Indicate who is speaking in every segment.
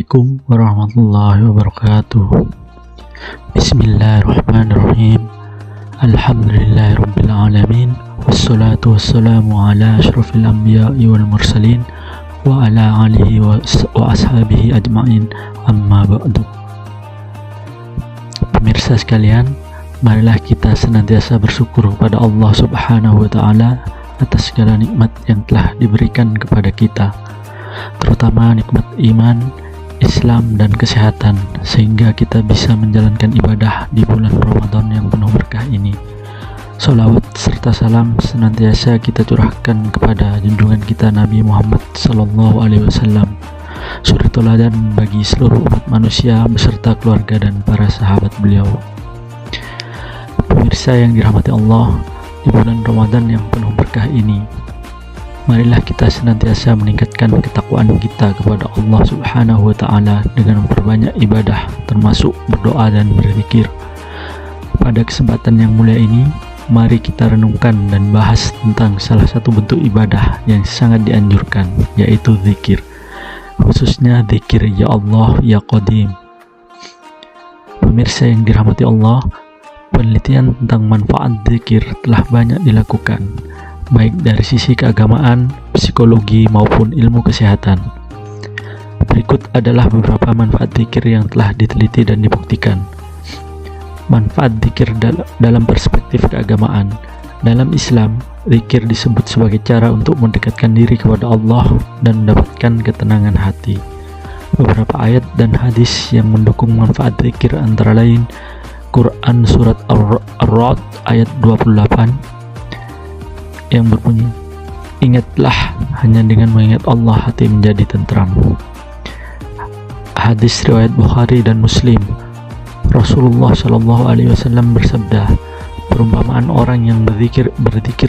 Speaker 1: Assalamualaikum warahmatullahi wabarakatuh. Bismillahirrahmanirrahim. Alhamdulillahirabbil alamin. Wassalatu wassalamu ala asyrafil anbiya'i wal mursalin wa ala alihi wa ashabihi ajma'in. Amma ba'du. Pemirsa sekalian, marilah kita senantiasa bersyukur kepada Allah Subhanahu wa taala atas segala nikmat yang telah diberikan kepada kita, terutama nikmat iman, Islam, dan kesehatan, sehingga kita bisa menjalankan ibadah di bulan Ramadan yang penuh berkah ini. Sholawat serta salam senantiasa kita curahkan kepada junjungan kita Nabi Muhammad SAW, suri teladan bagi seluruh umat manusia beserta keluarga dan para sahabat beliau. Pemirsa yang dirahmati Allah, di bulan Ramadan yang penuh berkah ini, marilah kita senantiasa meningkatkan ketakwaan kita kepada Allah Subhanahu wa taala dengan memperbanyak ibadah, termasuk berdoa dan berzikir. Pada kesempatan yang mulia ini, mari kita renungkan dan bahas tentang salah satu bentuk ibadah yang sangat dianjurkan, yaitu zikir, khususnya zikir Ya Allah Ya Qadim. Pemirsa yang dirahmati Allah, penelitian tentang manfaat zikir telah banyak dilakukan, baik dari sisi keagamaan, psikologi, maupun ilmu kesehatan. Berikut adalah beberapa manfaat zikir yang telah diteliti dan dibuktikan. Manfaat zikir dalam perspektif keagamaan. Dalam Islam, zikir disebut sebagai cara untuk mendekatkan diri kepada Allah dan mendapatkan ketenangan hati. Beberapa ayat dan hadis yang mendukung manfaat zikir antara lain Quran Surat Ar-Ra'd ayat 28 yang berbunyi, "Ingatlah, hanya dengan mengingat Allah hati menjadi tentram." Hadis riwayat Bukhari dan Muslim, Rasulullah SAW bersabda, "Perumpamaan orang yang berzikir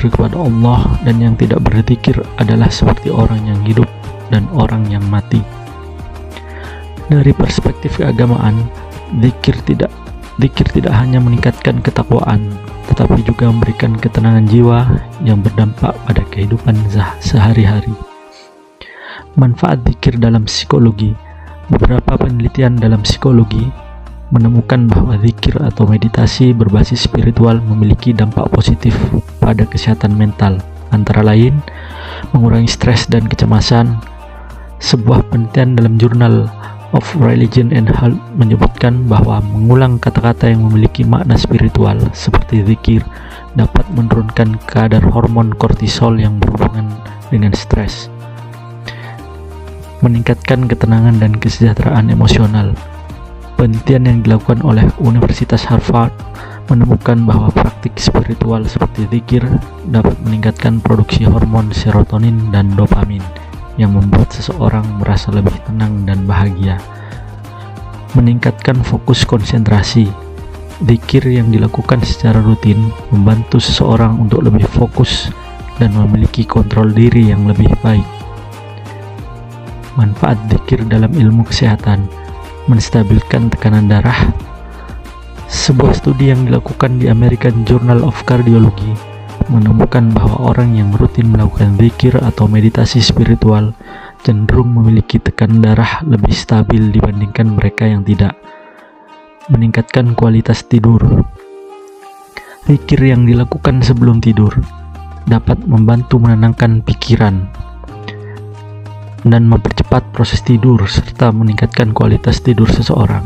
Speaker 1: kepada Allah dan yang tidak berzikir adalah seperti orang yang hidup dan orang yang mati." Dari perspektif keagamaan, zikir tidak hanya meningkatkan ketakwaan, tetapi juga memberikan ketenangan jiwa yang berdampak pada kehidupan sehari-hari. Manfaat zikir dalam psikologi. Beberapa penelitian dalam psikologi menemukan bahwa zikir atau meditasi berbasis spiritual memiliki dampak positif pada kesehatan mental, antara lain mengurangi stres dan kecemasan. Sebuah penelitian dalam jurnal of Religion and Health menyebutkan bahwa mengulang kata-kata yang memiliki makna spiritual seperti zikir dapat menurunkan kadar hormon kortisol yang berhubungan dengan stres, meningkatkan ketenangan dan kesejahteraan emosional. Penelitian yang dilakukan oleh Universitas Harvard menemukan bahwa praktik spiritual seperti zikir dapat meningkatkan produksi hormon serotonin dan dopamin yang membuat seseorang merasa lebih tenang dan bahagia. Meningkatkan fokus konsentrasi. Zikir yang dilakukan secara rutin membantu seseorang untuk lebih fokus dan memiliki kontrol diri yang lebih baik. Manfaat zikir dalam ilmu kesehatan. Menstabilkan tekanan darah. Sebuah studi yang dilakukan di American Journal of Cardiology menemukan bahwa orang yang rutin melakukan zikir atau meditasi spiritual cenderung memiliki tekanan darah lebih stabil dibandingkan mereka yang tidak. Meningkatkan kualitas tidur. Zikir yang dilakukan sebelum tidur dapat membantu menenangkan pikiran dan mempercepat proses tidur serta meningkatkan kualitas tidur seseorang.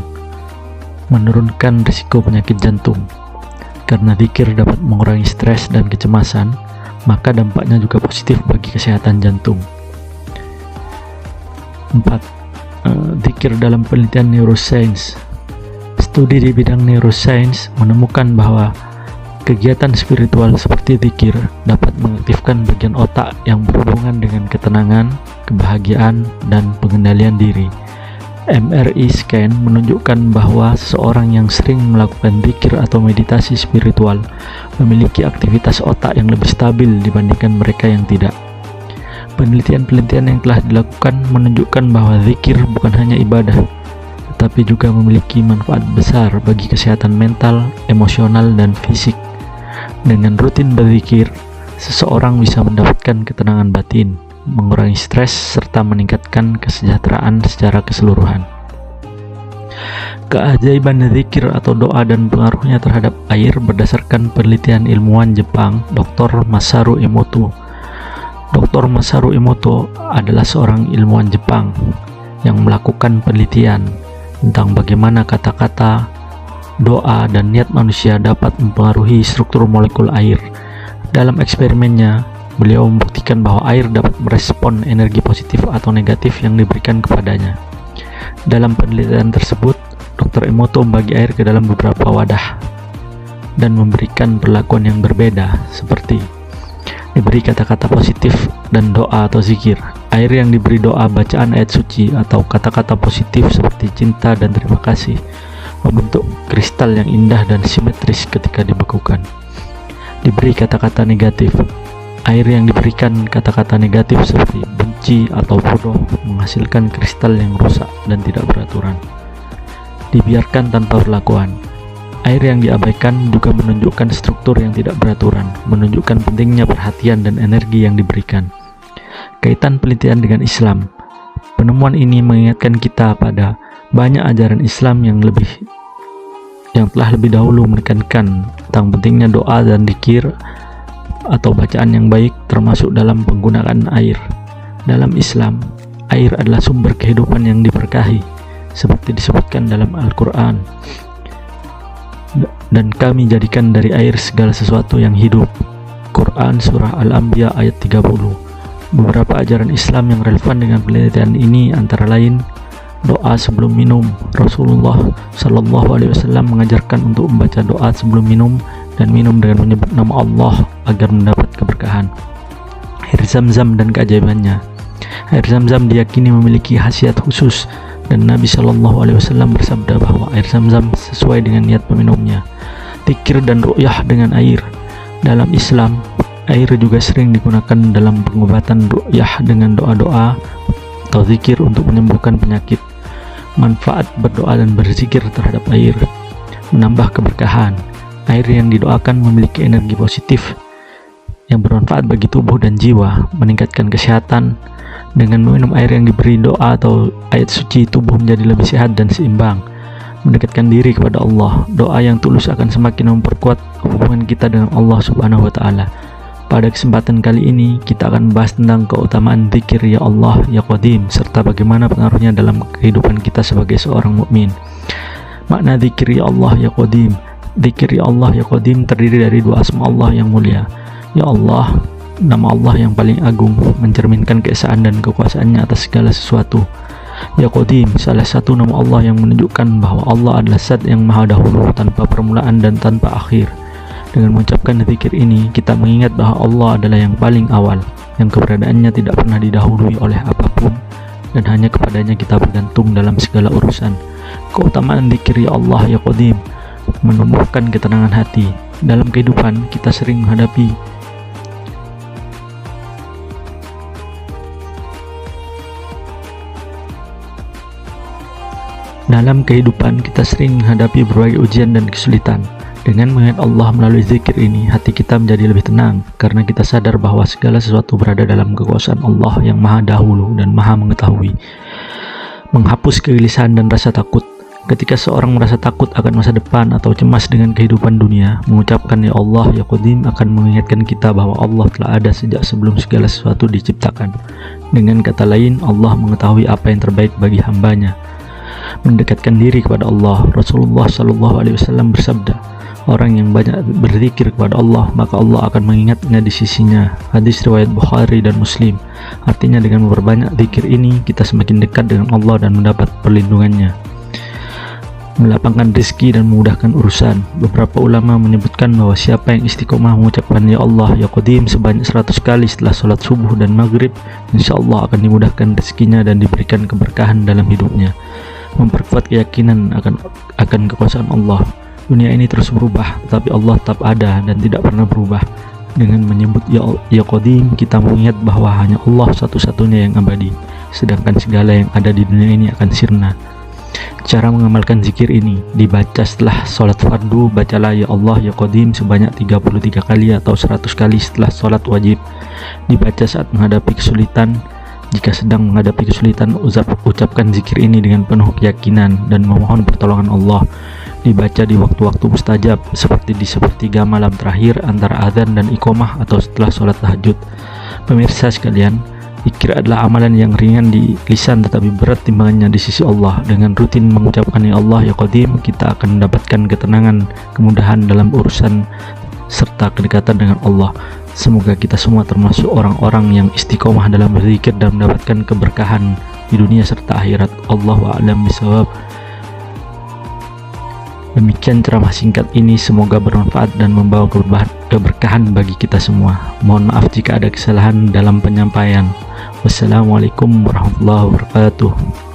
Speaker 1: Menurunkan risiko penyakit jantung. Karena zikir dapat mengurangi stres dan kecemasan, maka dampaknya juga positif bagi kesehatan jantung. 4. Zikir dalam penelitian neuroscience. Studi di bidang neuroscience menemukan bahwa kegiatan spiritual seperti zikir dapat mengaktifkan bagian otak yang berhubungan dengan ketenangan, kebahagiaan, dan pengendalian diri. MRI scan menunjukkan bahwa seseorang yang sering melakukan zikir atau meditasi spiritual memiliki aktivitas otak yang lebih stabil dibandingkan mereka yang tidak. Penelitian-penelitian yang telah dilakukan menunjukkan bahwa zikir bukan hanya ibadah, tetapi juga memiliki manfaat besar bagi kesehatan mental, emosional, dan fisik. Dengan rutin berzikir, seseorang bisa mendapatkan ketenangan batin, mengurangi stres, serta meningkatkan kesejahteraan secara keseluruhan. Keajaiban zikir atau doa dan pengaruhnya terhadap air berdasarkan penelitian ilmuwan Jepang, Dr. Masaru Emoto. Dr. Masaru Emoto adalah seorang ilmuwan Jepang yang melakukan penelitian tentang bagaimana kata-kata, doa, dan niat manusia dapat mempengaruhi struktur molekul air. Dalam eksperimennya, beliau membuktikan bahwa air dapat merespon energi positif atau negatif yang diberikan kepadanya. Dalam penelitian tersebut, Dr. Emoto membagi air ke dalam beberapa wadah dan memberikan perlakuan yang berbeda, seperti diberi kata-kata positif dan doa atau zikir. Air yang diberi doa bacaan ayat suci atau kata-kata positif seperti cinta dan terima kasih membentuk kristal yang indah dan simetris ketika dibekukan. Diberi kata-kata negatif. Air yang diberikan kata-kata negatif seperti benci atau bodoh menghasilkan kristal yang rusak dan tidak beraturan. Dibiarkan tanpa perlakuan. Air yang diabaikan juga menunjukkan struktur yang tidak beraturan, menunjukkan pentingnya perhatian dan energi yang diberikan. Kaitan penelitian dengan Islam. Penemuan ini mengingatkan kita pada banyak ajaran Islam yang telah lebih dahulu menekankan tentang pentingnya doa dan zikir atau bacaan yang baik, termasuk dalam penggunaan air. Dalam Islam, air adalah sumber kehidupan yang diberkahi, seperti disebutkan dalam Al-Quran, dan kami jadikan dari air segala sesuatu yang hidup. Quran Surah Al-Anbiya ayat 30. Beberapa ajaran Islam yang relevan dengan penelitian ini antara lain doa sebelum minum. Rasulullah SAW mengajarkan untuk membaca doa sebelum minum dan minum dengan menyebut nama Allah agar mendapat keberkahan. Air Zam-Zam dan keajaibannya. Air Zam-Zam diyakini memiliki khasiat khusus, dan Nabi SAW bersabda bahwa air Zam-Zam sesuai dengan niat peminumnya. Zikir dan ru'yah dengan air. Dalam Islam, air juga sering digunakan dalam pengobatan ru'yah dengan doa-doa atau zikir untuk menyembuhkan penyakit. Manfaat berdoa dan berzikir terhadap air. Menambah keberkahan. Air yang didoakan memiliki energi positif yang bermanfaat bagi tubuh dan jiwa, meningkatkan kesehatan. Dengan meminum air yang diberi doa atau ayat suci, tubuh menjadi lebih sehat dan seimbang. Mendekatkan diri kepada Allah. Doa yang tulus akan semakin memperkuat hubungan kita dengan Allah Subhanahu wa Ta'ala. Pada kesempatan kali ini, kita akan membahas tentang keutamaan zikir Ya Allah Ya Qadim, serta bagaimana pengaruhnya dalam kehidupan kita sebagai seorang mukmin. Makna zikir Ya Allah Ya Qadim. Zikir Ya Allah Ya Qadim terdiri dari dua asma Allah yang mulia. Ya Allah, nama Allah yang paling agung, mencerminkan keesaan dan kekuasaannya atas segala sesuatu. Ya Qadim, salah satu nama Allah yang menunjukkan bahwa Allah adalah Zat yang maha dahulu, tanpa permulaan dan tanpa akhir. Dengan mengucapkan zikir ini, kita mengingat bahwa Allah adalah yang paling awal, yang keberadaannya tidak pernah didahului oleh apapun, dan hanya kepadanya kita bergantung dalam segala urusan. Keutamaan zikir Ya Allah Ya Qadim menumbuhkan ketenangan hati. Dalam kehidupan, kita sering menghadapi berbagai ujian dan kesulitan. Dengan mengingat Allah melalui zikir ini, hati kita menjadi lebih tenang, karena kita sadar bahwa segala sesuatu berada dalam kekuasaan Allah yang maha dahulu dan maha mengetahui. Menghapus kegelisahan dan rasa takut. Ketika seorang merasa takut akan masa depan atau cemas dengan kehidupan dunia, mengucapkan Ya Allah Ya Qadim akan mengingatkan kita bahwa Allah telah ada sejak sebelum segala sesuatu diciptakan. Dengan kata lain, Allah mengetahui apa yang terbaik bagi hambanya. Mendekatkan diri kepada Allah. Rasulullah SAW bersabda, orang yang banyak berzikir kepada Allah, maka Allah akan mengingatnya di sisinya. Hadis riwayat Bukhari dan Muslim. Artinya dengan memperbanyak zikir ini, kita semakin dekat dengan Allah dan mendapat perlindungannya. Melapangkan rezeki dan memudahkan urusan. Beberapa ulama menyebutkan bahwa siapa yang istiqomah mengucapkan Ya Allah Ya Qadim sebanyak 100 kali setelah sholat subuh dan maghrib, insya Allah akan dimudahkan rezekinya dan diberikan keberkahan dalam hidupnya. Memperkuat keyakinan akan kekuasaan Allah. Dunia ini terus berubah, tetapi Allah tetap ada dan tidak pernah berubah. Dengan menyebut Ya Qadim, kita mengingat bahwa hanya Allah satu-satunya yang abadi, sedangkan segala yang ada di dunia ini akan sirna. Cara mengamalkan zikir ini, dibaca setelah sholat fardu, bacalah Ya Allah Ya Qadim sebanyak 33 kali atau 100 kali setelah sholat wajib. Dibaca saat menghadapi kesulitan, Jika sedang menghadapi kesulitan, ucapkan zikir ini dengan penuh keyakinan dan memohon pertolongan Allah. Dibaca di waktu-waktu mustajab seperti di sepertiga malam terakhir antara azan dan iqomah atau setelah sholat tahajud. Pemirsa sekalian, zikir adalah amalan yang ringan di lisan tetapi berat timbangannya di sisi Allah. Dengan rutin mengucapkan ya Allah ya Qadim, kita akan mendapatkan ketenangan, kemudahan dalam urusan serta kedekatan dengan Allah. Semoga kita semua termasuk orang-orang yang istiqomah dalam berzikir dan mendapatkan keberkahan di dunia serta akhirat. Allahu a'lam bishawab. Demikian ceramah singkat ini, semoga bermanfaat dan membawa keberkahan bagi kita semua. Mohon maaf jika ada kesalahan dalam penyampaian. Wassalamualaikum warahmatullahi wabarakatuh.